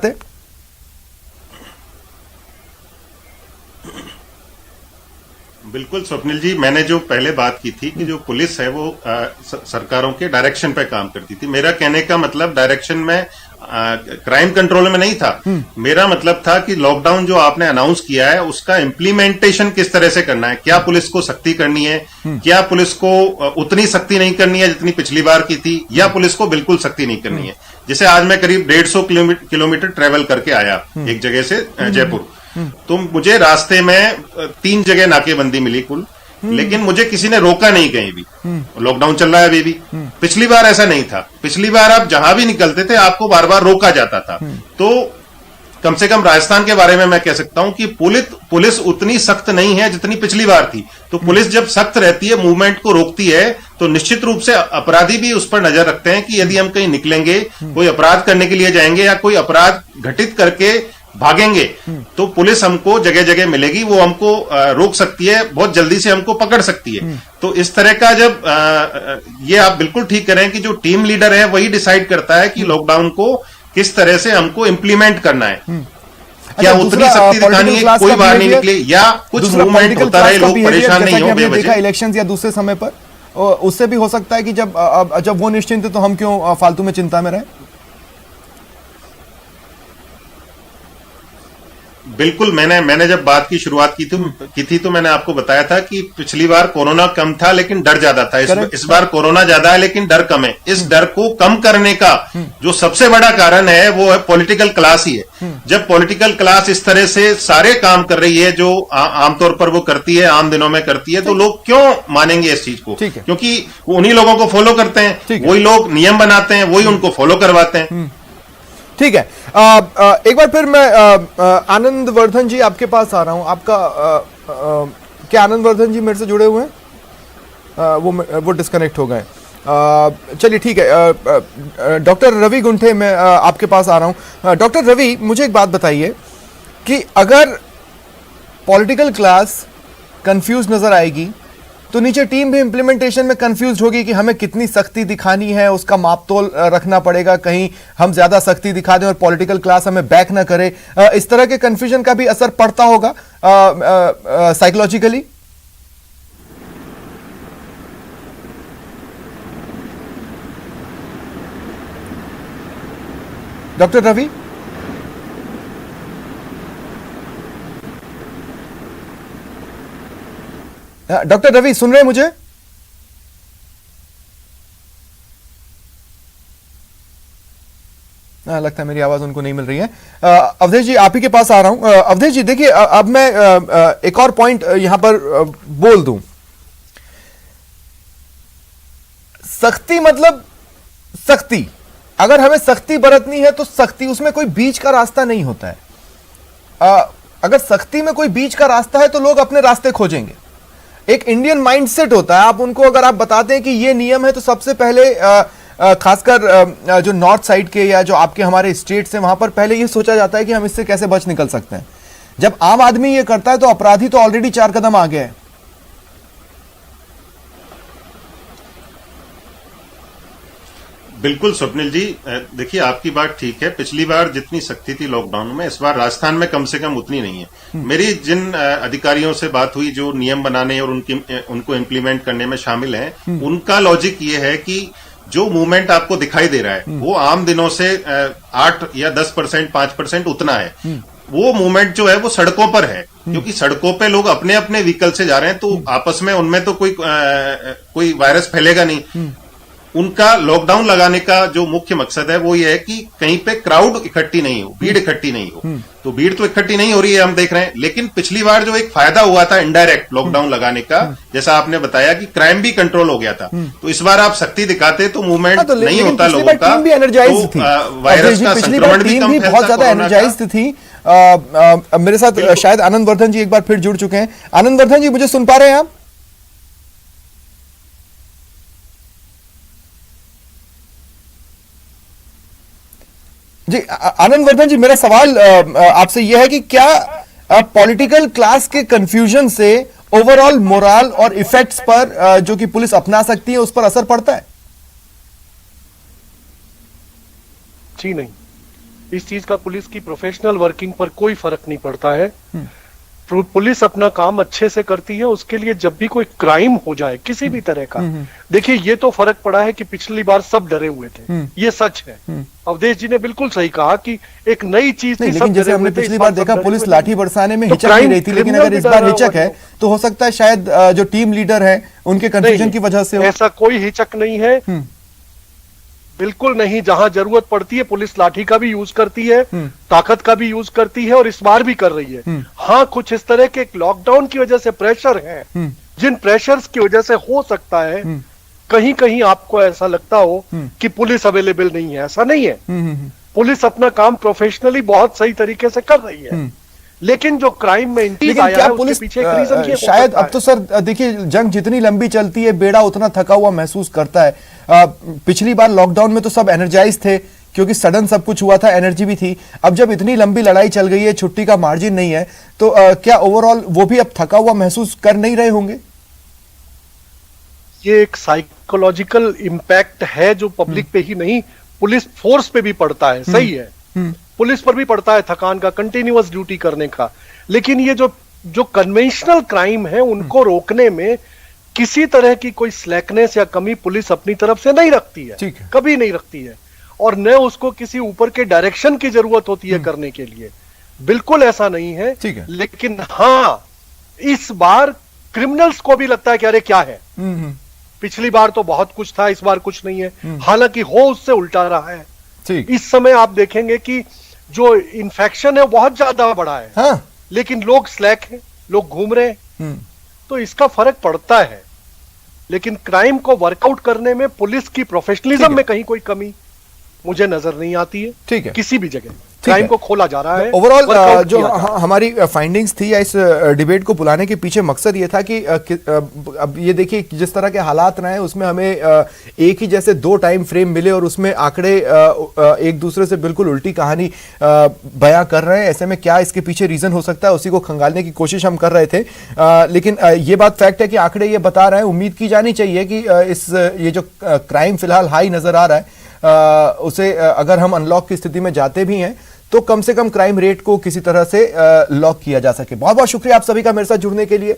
थे? बिल्कुल स्वप्निल जी, मैंने जो पहले बात की थी कि जो पुलिस है वो सरकारों के डायरेक्शन पे काम करती थी। मेरा कहने का मतलब डायरेक्शन में क्राइम कंट्रोल में नहीं था। मेरा मतलब था कि लॉकडाउन जो आपने अनाउंस किया है उसका इम्प्लीमेंटेशन किस तरह से करना है। क्या पुलिस को सख्ती करनी है, क्या पुलिस को उतनी सख्ती नहीं करनी है जितनी पिछली बार की थी, या पुलिस को बिल्कुल सख्ती नहीं करनी है। जैसे आज मैं करीब 150 किलोमीटर ट्रेवल करके आया एक जगह से जयपुर, तो मुझे रास्ते में 3 जगह नाकेबंदी मिली कुल, लेकिन मुझे किसी ने रोका नहीं कहीं भी। लॉकडाउन चल रहा है अभी भी। पिछली बार ऐसा नहीं था। पिछली बार आप जहां भी निकलते थे आपको बार बार रोका जाता था। तो कम से कम राजस्थान के बारे में मैं कह सकता हूं कि पुलिस उतनी सख्त नहीं है जितनी पिछली बार थी। तो पुलिस जब सख्त रहती है, मूवमेंट को रोकती है, तो निश्चित रूप से अपराधी भी उस पर नजर रखते हैं कि यदि हम कहीं निकलेंगे, कोई अपराध करने के लिए जाएंगे या कोई अपराध घटित करके भागेंगे, तो पुलिस हमको जगह जगह मिलेगी, वो हमको रोक सकती है, बहुत जल्दी से हमको पकड़ सकती है। तो इस तरह का जब ये आप बिल्कुल ठीक करें कि जो टीम लीडर है वही डिसाइड करता है कि लॉकडाउन को किस तरह से हमको इम्प्लीमेंट करना है। क्या उतनी सख्ती दिखानी है, कोई बाहर नहीं निकले, या कुछ मूवमेंट होता रहे, लोग परेशान नहीं हो बेवजह। इलेक्शन या दूसरे समय पर उससे भी हो सकता है कि जब वो निश्चिंत है तो हम क्यों फालतू में चिंता में रहे। बिल्कुल, मैंने जब बात की शुरुआत की थी तो मैंने आपको बताया था कि पिछली बार कोरोना कम था लेकिन डर ज्यादा था। इस बार कोरोना ज्यादा है लेकिन डर कम है। इस डर को कम करने का जो सबसे बड़ा कारण है वो है पॉलिटिकल क्लास ही है। जब पॉलिटिकल क्लास इस तरह से सारे काम कर रही है जो आमतौर पर वो करती है, आम दिनों में करती है, तो लोग क्यों मानेंगे इस चीज को? क्योंकि उन्हीं लोगों को फॉलो करते हैं, वही लोग नियम बनाते हैं, वही उनको फॉलो करवाते हैं। ठीक है। एक बार फिर मैं आनंद वर्धन जी आपके पास आ रहा हूं। आपका क्या आनंद वर्धन जी मेरे से जुड़े हुए हैं? वो डिस्कनेक्ट हो गए। चलिए ठीक है। डॉक्टर रवि गुंठे मैं आपके पास आ रहा हूं। डॉक्टर रवि, मुझे एक बात बताइए कि अगर पॉलिटिकल क्लास कंफ्यूज नजर आएगी तो नीचे टीम भी इंप्लीमेंटेशन में कंफ्यूज होगी कि हमें कितनी सख्ती दिखानी है, उसका मापतोल रखना पड़ेगा, कहीं हम ज्यादा सख्ती दिखा दें और पॉलिटिकल क्लास हमें बैक ना करे। इस तरह के कंफ्यूजन का भी असर पड़ता होगा psychologically. Doctor Ravi, doctor Ravi सुन रहे हैं मुझे? लगता है मेरी आवाज उनको नहीं मिल रही है। अवधेश जी आप ही के पास आ रहा हूं। अवधेश जी देखिए, अब मैं एक और पॉइंट यहां पर बोल दूं। सख्ती मतलब सख्ती, अगर हमें सख्ती बरतनी है तो सख्ती, उसमें कोई बीच का रास्ता नहीं होता है। अगर सख्ती में कोई बीच का रास्ता है तो लोग अपने रास्ते खोजेंगे। एक इंडियन माइंडसेट होता है। आप उनको अगर आप बताते हैं कि ये नियम है तो सबसे पहले खासकर जो नॉर्थ साइड के या जो आपके हमारे स्टेट्स हैं वहां पर पहले ये सोचा जाता है कि हम इससे कैसे बच निकल सकते हैं। जब आम आदमी ये करता है तो अपराधी तो ऑलरेडी 4 कदम आगे है। बिल्कुल स्वप्निल जी, देखिए आपकी बात ठीक है। पिछली बार जितनी सख्ती थी लॉकडाउन में, इस बार राजस्थान में कम से कम उतनी नहीं है। मेरी जिन अधिकारियों से बात हुई जो नियम बनाने और उनको इम्प्लीमेंट करने में शामिल हैं, उनका लॉजिक ये है कि जो मूवमेंट आपको दिखाई दे रहा है वो आम दिनों से 8 या 10%, 5% उतना है। वो मूवमेंट जो है वो सड़कों पर है, क्योंकि सड़कों पे लोग अपने अपने व्हीकल से जा रहे हैं, तो आपस में उनमें तो कोई वायरस फैलेगा नहीं। उनका लॉकडाउन लगाने का जो मुख्य मकसद है वो ये है कि कहीं पे क्राउड इकट्ठी नहीं हो, भीड़ इकट्ठी नहीं हो। तो भीड़ तो इकट्ठी नहीं हो रही है, हम देख रहे हैं। लेकिन पिछली बार जो एक फायदा हुआ था इनडायरेक्ट लॉकडाउन लगाने का, जैसा आपने बताया कि क्राइम भी कंट्रोल हो गया था, तो इस बार आप सख्ती दिखाते तो मूवमेंट नहीं होता लोगों का, तो वायरस का संक्रमण भी कम फैलता। बहुत ज्यादा एनर्जाइज्ड थी। मेरे साथ शायद आनंद वर्धन जी एक बार फिर जुड़ चुके हैं। आनंद वर्धन जी, मुझे सुन पा रहे हैं आप? जी आनंद वर्धन जी, मेरा सवाल आपसे यह है कि क्या पॉलिटिकल क्लास के कंफ्यूजन से ओवरऑल मोरल और इफेक्ट्स पर जो कि पुलिस अपना सकती है उस पर असर पड़ता है? जी नहीं, इस चीज का पुलिस की प्रोफेशनल वर्किंग पर कोई फर्क नहीं पड़ता है। पुलिस अपना काम अच्छे से करती है। उसके लिए जब भी कोई क्राइम हो जाए किसी भी तरह का, देखिए ये तो फर्क पड़ा है कि पिछली बार सब डरे हुए थे, ये सच है। अवधेश जी ने बिल्कुल सही कहा कि एक नई चीज थी। लेकिन जैसे हमने पिछली बार देखा पुलिस लाठी बरसाने में हिचक नहीं रही थी, लेकिन अगर इस बार हिचक है तो हो सकता है शायद जो टीम लीडर है उनके कंफ्यूजन की वजह से हो। ऐसा कोई हिचक नहीं है, बिल्कुल नहीं। जहां जरूरत पड़ती है पुलिस लाठी का भी यूज करती है, ताकत का भी यूज करती है, और इस बार भी कर रही है। हाँ, कुछ इस तरह के लॉकडाउन की वजह से प्रेशर है, जिन प्रेशर्स की वजह से हो सकता है कहीं कहीं आपको ऐसा लगता हो कि पुलिस अवेलेबल नहीं है। ऐसा नहीं है, पुलिस अपना काम प्रोफेशनली बहुत सही तरीके से कर रही है। लेकिन जो क्राइम में इंक्रीज आया क्या है पुलिस उसके पीछे एक रीजन ये हो शायद सकता अब तो सर देखिए जंग जितनी लंबी चलती है बेड़ा उतना थका हुआ महसूस करता है। पिछली बार लॉकडाउन में तो सब एनर्जाइज थे क्योंकि सडन सब कुछ हुआ था, एनर्जी भी थी। अब जब इतनी लंबी लड़ाई चल गई है, छुट्टी का मार्जिन नहीं है, तो क्या ओवरऑल वो भी अब थका हुआ महसूस कर नहीं रहे होंगे? ये एक साइकोलॉजिकल इम्पैक्ट है जो पब्लिक पे ही नहीं पुलिस फोर्स पे भी पड़ता है। सही है, पुलिस पर भी पड़ता है थकान का, कंटिन्यूअस ड्यूटी करने का। लेकिन ये जो कन्वेंशनल क्राइम है उनको रोकने में किसी तरह की कोई स्लैकनेस या कमी पुलिस अपनी तरफ से नहीं रखती है, कभी नहीं रखती है। और न उसको किसी ऊपर के डायरेक्शन की जरूरत होती है करने के लिए, बिल्कुल ऐसा नहीं है। लेकिन हाँ, इस बार क्रिमिनल्स को भी लगता है कि अरे क्या है, पिछली बार तो बहुत कुछ था, इस बार कुछ नहीं है। हालांकि हो उससे उल्टा रहा है। इस समय आप देखेंगे कि जो इन्फेक्शन है वो बहुत ज्यादा बढ़ा है। हाँ। लेकिन लोग स्लैक हैं, लोग घूम रहे हैं, तो इसका फर्क पड़ता है। लेकिन क्राइम को वर्कआउट करने में पुलिस की प्रोफेशनलिज्म में कहीं कोई कमी मुझे नजर नहीं आती है। ठीक है, किसी भी जगह क्राइम को खोला जा रहा है। ओवरऑल जो हमारी फाइंडिंग्स थी या इस डिबेट को बुलाने के पीछे मकसद ये था कि अब ये देखिए जिस तरह के हालात रहे उसमें हमें एक ही जैसे दो टाइम फ्रेम मिले और उसमें आंकड़े एक दूसरे से बिल्कुल उल्टी कहानी बयां कर रहे हैं। ऐसे में क्या इसके पीछे रीजन हो सकता है, उसी को खंगालने की कोशिश हम कर रहे थे। लेकिन ये बात फैक्ट है कि आंकड़े ये बता रहे हैं, उम्मीद की जानी चाहिए कि ये जो क्राइम फिलहाल हाई नजर आ रहा है उसे अगर हम अनलॉक की स्थिति में जाते भी हैं तो कम से कम क्राइम रेट को किसी तरह से लॉक किया जा सके। बहुत बहुत शुक्रिया आप सभी का मेरे साथ जुड़ने के लिए।